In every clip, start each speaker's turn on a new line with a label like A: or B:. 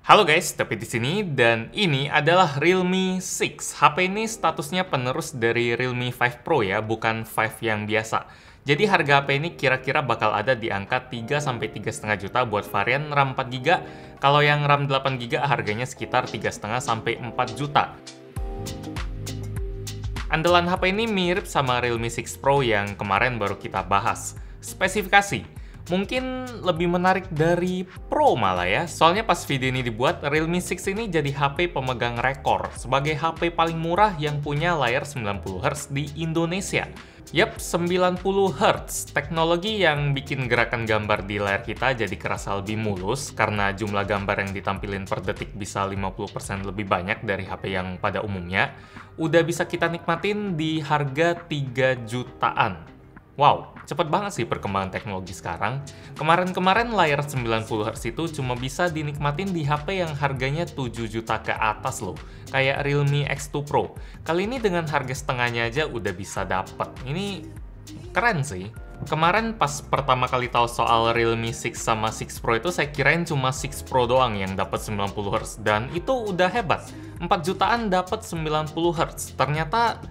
A: Halo guys, Tapi di sini dan ini adalah Realme 6. HP ini statusnya penerus dari Realme 5 Pro ya, bukan 5 yang biasa. Jadi harga HP ini kira-kira bakal ada di angka 3-3,5 juta buat varian RAM 4GB. Kalau yang RAM 8GB harganya sekitar 3,5-4 juta. Andalan HP ini mirip sama Realme 6 Pro yang kemarin baru kita bahas. Spesifikasi mungkin lebih menarik dari Pro malah ya. Soalnya pas video ini dibuat, Realme 6 ini jadi HP pemegang rekor sebagai HP paling murah yang punya layar 90Hz di Indonesia. Yap, 90Hz, teknologi yang bikin gerakan gambar di layar kita jadi kerasa lebih mulus karena jumlah gambar yang ditampilin per detik bisa 50% lebih banyak dari HP yang pada umumnya. Udah bisa kita nikmatin di harga 3 jutaan. Wow, cepet banget sih perkembangan teknologi sekarang. Kemarin-kemarin layar 90Hz itu cuma bisa dinikmatin di HP yang harganya 7 juta ke atas loh. Kayak Realme X2 Pro. Kali ini dengan harga setengahnya aja udah bisa dapet. Ini keren sih. Kemarin pas pertama kali tahu soal Realme 6 sama 6 Pro itu saya kirain cuma 6 Pro doang yang dapat 90Hz. Dan itu udah hebat. 4 jutaan dapat 90Hz. Ternyata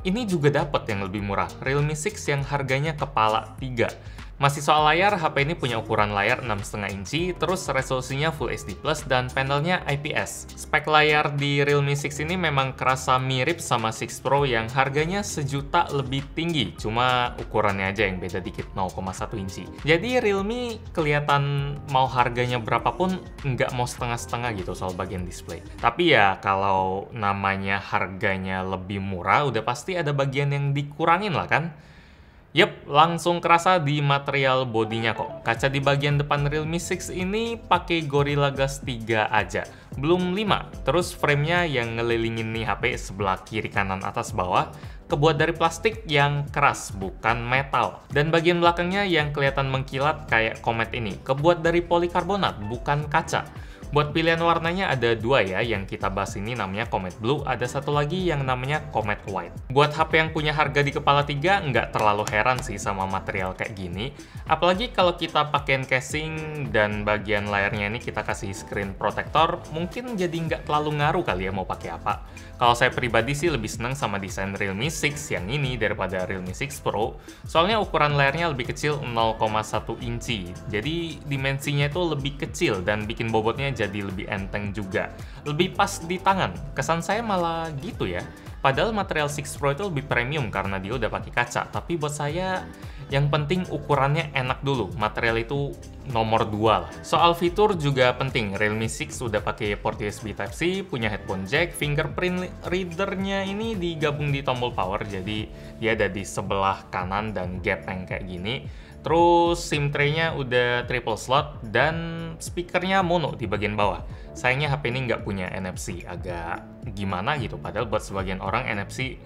A: ini juga dapat yang lebih murah, Realme 6 yang harganya kepala 3. Masih soal layar, HP ini punya ukuran layar 6,5 inci, terus resolusinya Full HD+, dan panelnya IPS. Spek layar di Realme 6 ini memang kerasa mirip sama 6 Pro yang harganya sejuta lebih tinggi, cuma ukurannya aja yang beda dikit, 0,1 inci. Jadi Realme kelihatan mau harganya berapapun, nggak mau setengah-setengah gitu soal bagian display. Tapi ya, kalau namanya harganya lebih murah, udah pasti ada bagian yang dikurangin lah kan? Yep, langsung kerasa di material bodinya kok. Kaca di bagian depan Realme 6 ini pakai Gorilla Glass 3 aja, belum 5. Terus framenya yang ngelilingin nih HP sebelah kiri kanan atas bawah, kebuat dari plastik yang keras, bukan metal. Dan bagian belakangnya yang kelihatan mengkilat kayak Comet ini, kebuat dari polikarbonat, bukan kaca. Buat pilihan warnanya ada dua ya, yang kita bahas ini namanya Comet Blue, ada satu lagi yang namanya Comet White. Buat HP yang punya harga di kepala 3, nggak terlalu heran sih sama material kayak gini. Apalagi kalau kita pakein casing dan bagian layarnya ini kita kasih screen protector, mungkin jadi nggak terlalu ngaruh kali ya mau pakai apa. Kalau saya pribadi sih lebih seneng sama desain Realme 6 yang ini daripada Realme 6 Pro, soalnya ukuran layarnya lebih kecil 0,1 inci, jadi dimensinya itu lebih kecil dan bikin bobotnya jadi lebih enteng juga. Lebih pas di tangan. Kesan saya malah gitu ya. Padahal material 6 Pro itu lebih premium karena dia udah pakai kaca. Tapi buat saya, yang penting ukurannya enak dulu. Material itu nomor 2 lah. Soal fitur juga penting. Realme 6 udah pakai port USB Type-C, punya headphone jack, fingerprint readernya ini digabung di tombol power. Jadi dia ada di sebelah kanan dan gap yang kayak gini. Terus SIM tray-nya udah triple slot dan speakernya mono di bagian bawah. Sayangnya HP ini nggak punya NFC, agak gimana gitu. Padahal buat sebagian orang NFC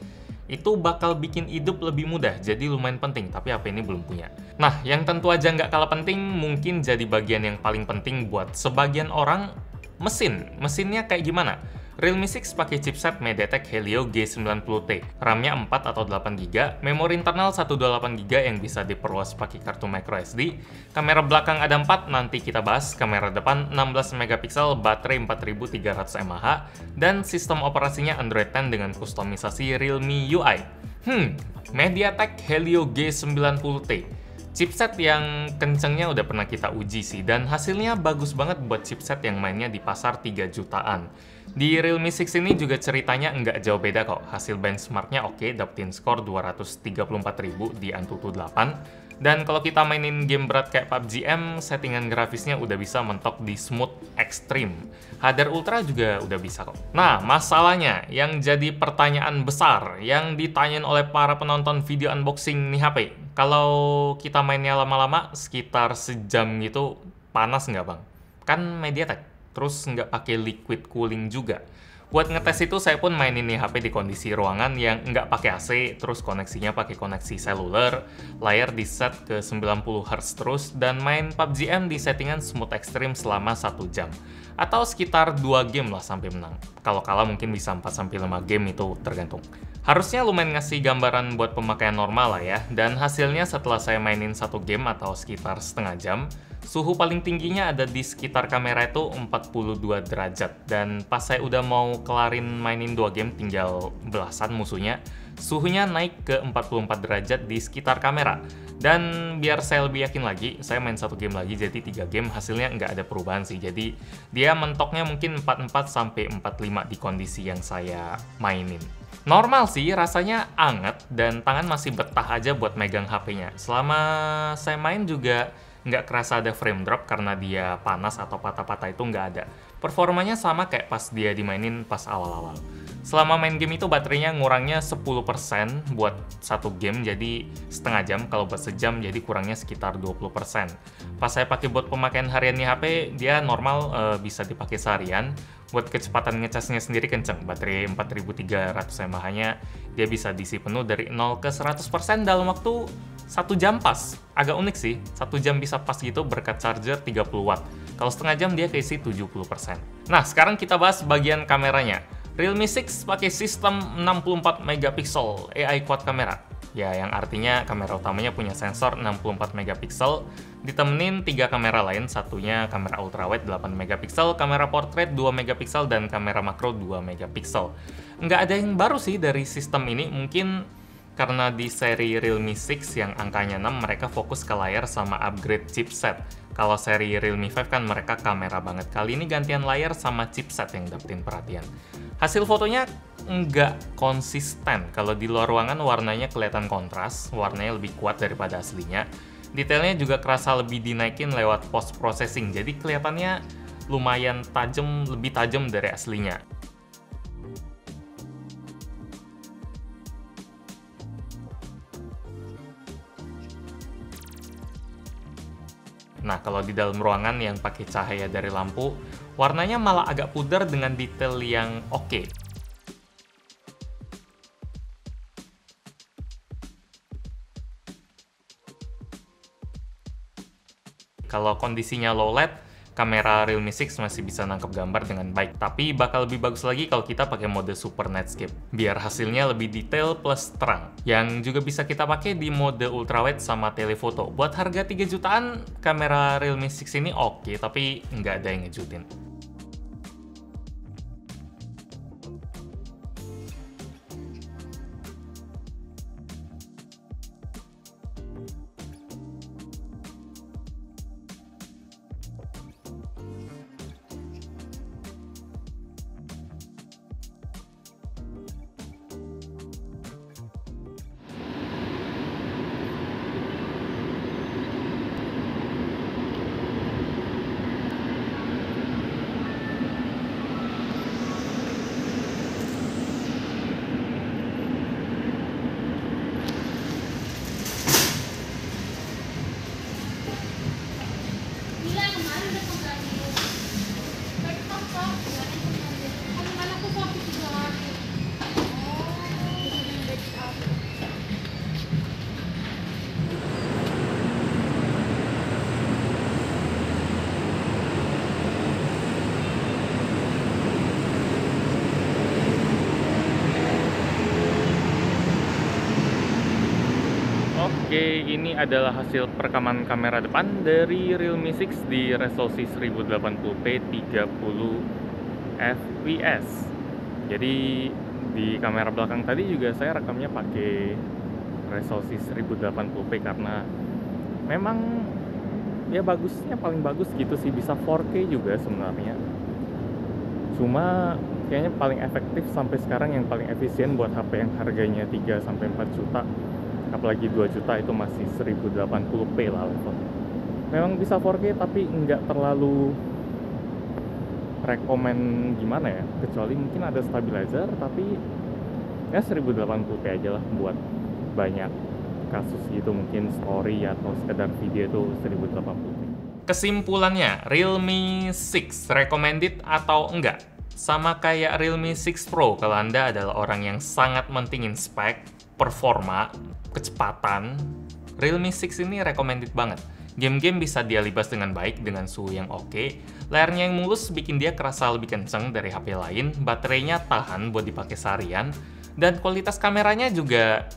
A: itu bakal bikin hidup lebih mudah, jadi lumayan penting, tapi HP ini belum punya. Nah, yang tentu aja nggak kalah penting, mungkin jadi bagian yang paling penting buat sebagian orang, mesin. Mesinnya kayak gimana? Realme 6 pakai chipset MediaTek Helio G90T, RAM-nya 4 atau 8GB, memori internal 128GB yang bisa diperluas pakai kartu microSD, kamera belakang ada 4, nanti kita bahas, kamera depan 16MP, baterai 4300 mAh, dan sistem operasinya Android 10 dengan kustomisasi Realme UI. MediaTek Helio G90T. Chipset yang kencengnya udah pernah kita uji sih, dan hasilnya bagus banget buat chipset yang mainnya di pasar 3 jutaan. Di Realme 6 ini juga ceritanya nggak jauh beda kok. Hasil benchmarknya oke, dapetin skor 234.000 di Antutu 8. Dan kalau kita mainin game berat kayak PUBG M, settingan grafisnya udah bisa mentok di smooth extreme. HDR Ultra juga udah bisa kok. Nah, masalahnya yang jadi pertanyaan besar yang ditanyain oleh para penonton video unboxing nih HP. Kalau kita mainnya lama-lama, sekitar sejam gitu, panas nggak bang? Kan MediaTek, terus nggak pakai liquid cooling juga. Buat ngetes itu saya pun mainin nih HP di kondisi ruangan yang nggak pakai AC, terus koneksinya pakai koneksi seluler, layar di set ke 90Hz terus, dan main PUBG M di settingan smooth extreme selama 1 jam. Atau sekitar 2 game lah sampai menang. Kalau kalah mungkin bisa 4-5 game, itu tergantung. Harusnya lumayan ngasih gambaran buat pemakaian normal lah ya, dan hasilnya setelah saya mainin 1 game atau sekitar setengah jam, Suhu paling tingginya ada di sekitar kamera itu 42 derajat. Dan pas saya udah mau kelarin mainin 2 game, tinggal belasan musuhnya, suhunya naik ke 44 derajat di sekitar kamera. Dan biar saya lebih yakin lagi, saya main 1 game lagi, jadi 3 game hasilnya nggak ada perubahan sih. Jadi dia mentoknya mungkin 44 sampai 45 di kondisi yang saya mainin. Normal sih, rasanya anget dan tangan masih betah aja buat megang HP-nya. Selama saya main juga nggak kerasa ada frame drop karena dia panas atau patah-patah, itu nggak ada. Performanya sama kayak pas dia dimainin pas awal-awal. Selama main game itu baterainya ngurangnya 10% buat 1 game, jadi setengah jam. Kalau buat sejam jadi kurangnya sekitar 20%. Pas saya pakai buat pemakaian harian di HP, dia normal bisa dipakai seharian. Buat kecepatan ngecasnya sendiri kenceng, baterai 4300 mAh-nya dia bisa diisi penuh dari 0 ke 100% dalam waktu 1 jam pas. Agak unik sih, 1 jam bisa pas gitu berkat charger 30 watt. Kalau setengah jam dia keisi 70%. Nah, sekarang kita bahas bagian kameranya. Realme 6 pakai sistem 64 megapiksel AI quad kamera. Ya, yang artinya kamera utamanya punya sensor 64 megapiksel, ditemenin 3 kamera lain, satunya kamera ultrawide 8 megapiksel, kamera portrait 2 megapiksel, dan kamera makro 2 megapiksel. Nggak ada yang baru sih dari sistem ini, mungkin karena di seri Realme 6 yang angkanya 6, mereka fokus ke layar sama upgrade chipset. Kalau seri Realme 5 kan mereka kamera banget. Kali ini gantian layar sama chipset yang dapetin perhatian. Hasil fotonya nggak konsisten. Kalau di luar ruangan warnanya kelihatan kontras, warnanya lebih kuat daripada aslinya. Detailnya juga kerasa lebih dinaikin lewat post processing, jadi kelihatannya lumayan tajam, lebih tajam dari aslinya. Nah, kalau di dalam ruangan yang pakai cahaya dari lampu, warnanya malah agak pudar dengan detail yang oke. Kalau kondisinya low LED, kamera Realme 6 masih bisa nangkep gambar dengan baik. Tapi bakal lebih bagus lagi kalau kita pakai mode Super Netscape, biar hasilnya lebih detail plus terang. Yang juga bisa kita pakai di mode ultrawide sama telefoto. Buat harga 3 jutaan, kamera Realme 6 ini oke, tapi nggak ada yang ngejutin. Oke, ini adalah hasil perekaman kamera depan dari Realme 6 di resolusi 1080p 30 fps. Jadi di kamera belakang tadi juga saya rekamnya pakai resolusi 1080p karena memang ya bagusnya paling bagus gitu sih, bisa 4K juga sebenarnya. Cuma kayaknya paling efektif sampai sekarang, yang paling efisien buat HP yang harganya 3 sampai 4 juta. Apalagi 2 juta itu masih 1080p lah level. Memang bisa 4K tapi nggak terlalu rekomen gimana ya, kecuali mungkin ada stabilizer, tapi ya 1080p aja lah buat banyak kasus gitu, mungkin story atau sekedar video itu 1080p. Kesimpulannya, Realme 6 recommended atau enggak? Sama kayak Realme 6 Pro, kalau Anda adalah orang yang sangat mentingin spek, performa, kecepatan, Realme 6 ini recommended banget. Game-game bisa dia libas dengan baik dengan suhu yang oke, layarnya yang mulus bikin dia kerasa lebih kenceng dari HP lain, baterainya tahan buat dipakai seharian, dan kualitas kameranya juga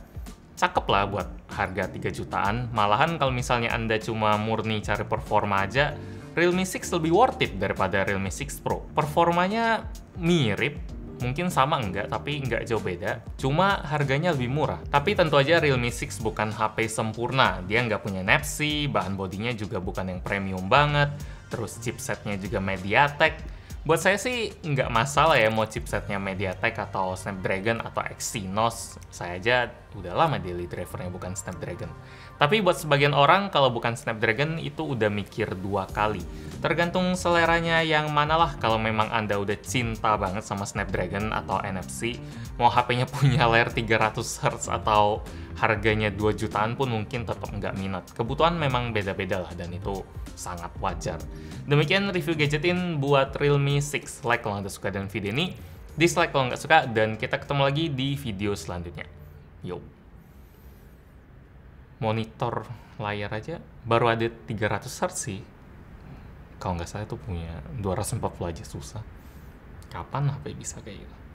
A: cakep lah buat harga 3 jutaan. Malahan kalau misalnya Anda cuma murni cari performa aja, Realme 6 lebih worth it daripada Realme 6 Pro. Performanya mirip, mungkin sama enggak, tapi enggak jauh beda. Cuma harganya lebih murah. Tapi tentu aja Realme 6 bukan HP sempurna. Dia nggak punya NFC, bahan bodinya juga bukan yang premium banget. Terus chipsetnya juga MediaTek. Buat saya sih nggak masalah ya mau chipsetnya MediaTek atau Snapdragon atau Exynos. Saya aja udah lama daily drivernya bukan Snapdragon. Tapi buat sebagian orang kalau bukan Snapdragon itu udah mikir 2 kali. Tergantung seleranya yang mana lah. Kalau memang Anda udah cinta banget sama Snapdragon atau NFC, mau HP-nya punya layar 300Hz atau harganya 2 jutaan pun mungkin tetap nggak minat. Kebutuhan memang beda-beda lah dan itu sangat wajar. Demikian review gadgetin buat Realme 6. Like kalau Anda suka dengan video ini, dislike kalau nggak suka, dan kita ketemu lagi di video selanjutnya. Yo. Monitor layar aja baru ada 300Hz sih. Kalau nggak salah itu punya 240 aja susah. Kapan HP bisa kayak gitu?